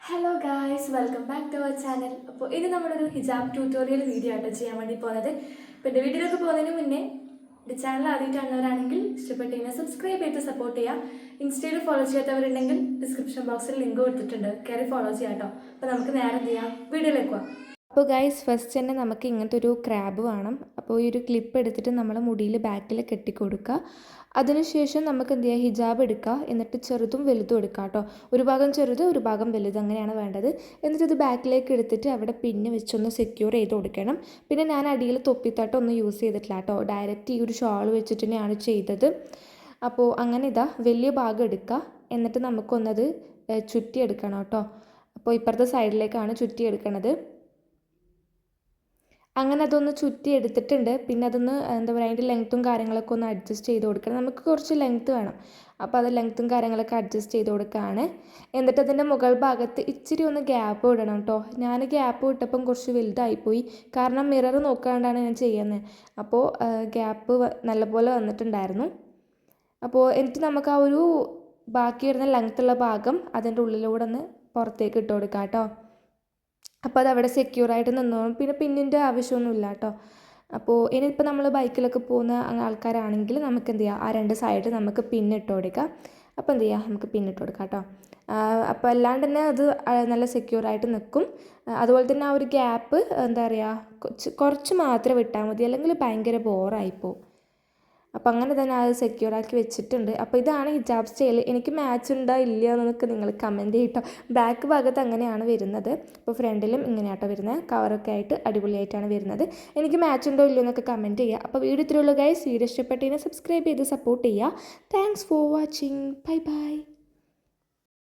Hello guys, welcome back to our channel. അപ്പോൾ ഇത് നമ്മളൊരു ഹിജാബ് ട്യൂട്ടോറിയൽ വീഡിയോ ആട്ടോ ചെയ്യാൻ വേണ്ടി പോകുന്നത്. അപ്പോൾ എൻ്റെ വീഡിയോയിലൊക്കെ പോകുന്നതിന് മുന്നേ എൻ്റെ ചാനൽ ആദ്യമായിട്ട് കാണുന്നവരാണെങ്കിൽ ഇഷ്ടപ്പെട്ടെങ്കിൽ സബ്സ്ക്രൈബ് ചെയ്ത് സപ്പോർട്ട് ചെയ്യുക. ഇൻസ്റ്റയിൽ ഫോളോ ചെയ്യാത്തവരുണ്ടെങ്കിൽ ഡിസ്ക്രിപ്ഷൻ ബോക്സിൽ ലിങ്ക് കൊടുത്തിട്ടുണ്ട്, കയറി ഫോളോ ചെയ്യാം കേട്ടോ. അപ്പോൾ നമുക്ക് നേരെ എന്ത് ചെയ്യാം, വീഡിയോയിലേക്ക് പോകാം. അപ്പോൾ ഗൈസ്, ഫസ്റ്റ് തന്നെ നമുക്ക് ഇങ്ങനത്തെ ഒരു ക്രാബ് വേണം. അപ്പോൾ ഈ ഒരു ക്ലിപ്പ് എടുത്തിട്ട് നമ്മൾ മുടിയിൽ ബാക്കിൽ കെട്ടിക്കൊടുക്കുക. അതിനുശേഷം നമുക്ക് എന്ത് ചെയ്യുക, ഹിജാബ് എടുക്കുക. എന്നിട്ട് ചെറുതും വലുതും എടുക്കുക കേട്ടോ. ഒരു ഭാഗം ചെറുത്, ഒരു ഭാഗം വലുത്, അങ്ങനെയാണ് വേണ്ടത്. എന്നിട്ട് ഇത് ബാക്കിലേക്ക് എടുത്തിട്ട് അവിടെ പിന്ന് വെച്ചൊന്ന് സെക്യൂർ ചെയ്ത് കൊടുക്കണം. പിന്നെ ഞാൻ അടിയിൽ തൊപ്പിത്തട്ടം ഒന്നും യൂസ് ചെയ്തിട്ടില്ല കേട്ടോ, ഡയറക്റ്റ് ഈ ഒരു ഷോൾ വെച്ചിട്ട് തന്നെയാണ് ചെയ്തത്. അപ്പോൾ അങ്ങനെ ഇതാ വലിയ ഭാഗം എടുക്കുക. എന്നിട്ട് നമുക്കൊന്നത് ചുറ്റിയെടുക്കണം കേട്ടോ. അപ്പോൾ ഇപ്പുറത്തെ സൈഡിലേക്കാണ് ചുറ്റിയെടുക്കണത്. അങ്ങനെ അതൊന്ന് ചുറ്റി എടുത്തിട്ടുണ്ട്. പിന്നെ അതൊന്ന് എന്താ പറയുക, അതിൻ്റെ ലെങ്ത്തും കാര്യങ്ങളൊക്കെ ഒന്ന് അഡ്ജസ്റ്റ് ചെയ്ത് കൊടുക്കണം. നമുക്ക് കുറച്ച് ലെങ്ത്ത് വേണം, അപ്പോൾ അത് ലെങ്ത്തും കാര്യങ്ങളൊക്കെ അഡ്ജസ്റ്റ് ചെയ്ത് കൊടുക്കുകയാണ്. എന്നിട്ട് അതിൻ്റെ മുകൾ ഭാഗത്ത് ഇച്ചിരി ഒന്ന് ഗ്യാപ്പ് വിടണം കേട്ടോ. ഞാൻ ഗ്യാപ്പ് വിട്ടപ്പം കുറച്ച് വലുതായിപ്പോയി, കാരണം മിറർ നോക്കാണ്ടാണ് ഞാൻ ചെയ്യുന്നത്. അപ്പോൾ ഗ്യാപ്പ് നല്ലപോലെ വന്നിട്ടുണ്ടായിരുന്നു. അപ്പോൾ എന്നിട്ട് നമുക്ക് ആ ഒരു ബാക്കി വരുന്ന ലെങ്ത്തുള്ള ഭാഗം അതിൻ്റെ ഉള്ളിലൂടെ ഒന്ന് പുറത്തേക്ക് ഇട്ട് കൊടുക്കാം കേട്ടോ. അപ്പോൾ അതവിടെ സെക്യൂറായിട്ട് നിന്നോളും. പിന്നെ പിന്നിൻ്റെ ആവശ്യമൊന്നുമില്ല കേട്ടോ. അപ്പോൾ ഇനിയിപ്പോൾ നമ്മൾ ബൈക്കിലൊക്കെ പോകുന്ന ആൾക്കാരാണെങ്കിൽ നമുക്ക് എന്ത് ചെയ്യാം, ആ രണ്ട് സൈഡ് നമുക്ക് പിന്നിട്ട് കൊടുക്കാം. അപ്പോൾ എന്ത് ചെയ്യുക, നമുക്ക് പിന്നിട്ട് കൊടുക്കാം കേട്ടോ. അപ്പോൾ അല്ലാണ്ട് തന്നെ അത് നല്ല സെക്യൂറായിട്ട് നിൽക്കും. അതുപോലെ തന്നെ ആ ഒരു ഗ്യാപ്പ് എന്താ പറയുക, കുറച്ച് മാത്രം വിട്ടാൽ മതി, അല്ലെങ്കിൽ ഭയങ്കര ബോറായിപ്പോവും. അപ്പോൾ അങ്ങനെ തന്നെ അത് സെക്യൂറാക്കി വെച്ചിട്ടുണ്ട്. അപ്പോൾ ഇതാണ് ഹിജാബ് സ്റ്റൈൽ. എനിക്ക് മാച്ച് ഉണ്ടോ ഇല്ലയോ എന്നൊക്കെ നിങ്ങൾ കമൻറ്റ് ചെയ്യട്ടോ. ബാക്ക് ഭാഗത്ത് അങ്ങനെയാണ് വരുന്നത്. അപ്പോൾ ഫ്രണ്ടിലും ഇങ്ങനെയാട്ടോ വരുന്നത്. കവറൊക്കെ ആയിട്ട് അടിപൊളിയായിട്ടാണ് വരുന്നത്. എനിക്ക് മാച്ച് ഉണ്ടോ ഇല്ലയോ എന്നൊക്കെ കമൻറ്റ് ചെയ്യുക. അപ്പോൾ വീഡിയോ ഇത്രയുള്ളൂ ഗൈസ്. വീഡിയോ ഇഷ്ടപ്പെട്ടതിനെ സബ്സ്ക്രൈബ് ചെയ്ത് സപ്പോർട്ട് ചെയ്യുക. Thanks for watching. Bye bye.